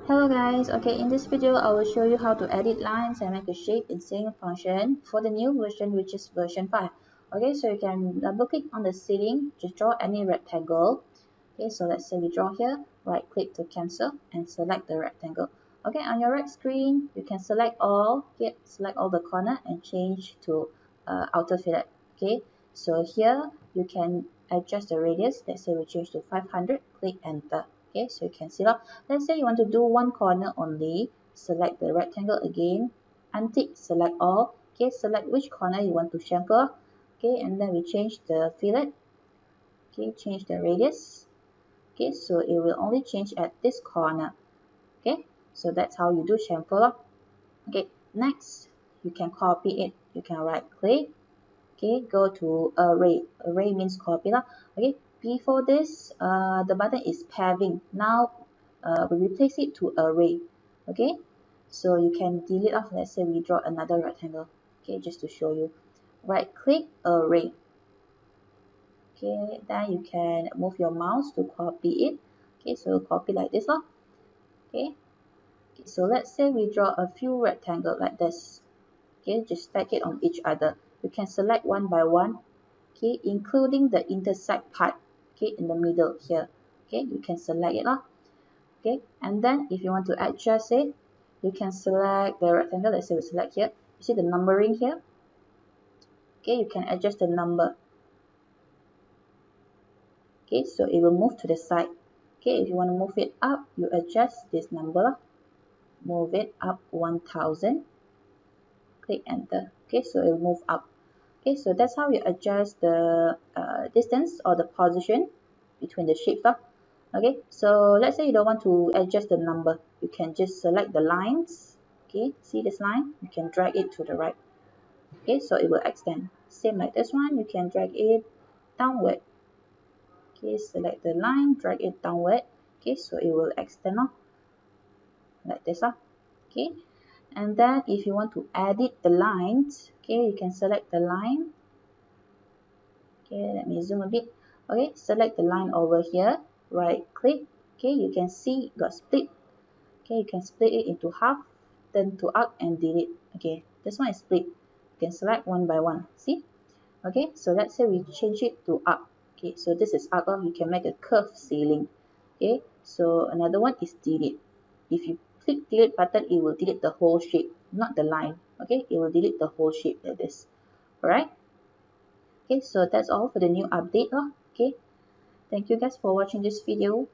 Hello guys, okay, in this video I will show you how to edit lines and make a shape in ceiling function for the new version, which is version 5. Okay, so you can double click on the ceiling to draw any rectangle. Okay, so let's say we draw here, right click to cancel and select the rectangle. Okay, on your right screen you can select all, select all the corner and change to outer fillet. Okay, so here you can adjust the radius. Let's say we change to 500, click enter. Okay, so you can see that. Let's say you want to do one corner only, select the rectangle again, untick, select all. Okay, select which corner you want to chamfer. Okay, and then we change the fillet. Okay, change the radius. Okay, so it will only change at this corner. Okay, so that's how you do chamfer. Okay, next you can copy it. You can right click. Okay, go to array. Array means copy lah. Okay, before this the button is paving. Now we replace it to array. Okay, so you can delete off. Let's say we draw another rectangle. Okay, just to show you, right click array. Okay, then you can move your mouse to copy it. Okay, so copy like this lah. Okay, so let's say we draw a few rectangles like this. Okay, just stack it on each other. You can select one by one. Okay, including the intersect part. Okay, in the middle here. Okay, you can select it lah. Okay, and then if you want to adjust it, you can select the rectangle. Let's say we select here. You see the numbering here. Okay, you can adjust the number. Okay, so it will move to the side. Okay, if you want to move it up, you adjust this number. Move it up 1000. Click enter. Okay, so it will move up. Okay, so that's how you adjust the distance or the position between the shapes. Okay, so let's say you don't want to adjust the number. You can just select the lines. Okay, see this line? You can drag it to the right. Okay, so it will extend. Same like this one, you can drag it downward. Okay, select the line, drag it downward. Okay, so it will extend like this. Okay, and then if you want to edit the lines, okay, you can select the line. Okay, let me zoom a bit. Okay, select the line over here, right click. Okay, you can see got split. Okay, you can split it into half, turn to arc and delete. Okay, this one is split. You can select one by one. See? Okay, so let's say we change it to arc. Okay, so this is arc. You can make a curved ceiling. Okay, so another one is delete. If you click delete button, it will delete the whole shape, not the line. Okay, it will delete the whole shape like this. Alright? Okay, so that's all for the new update. Okay, thank you guys for watching this video.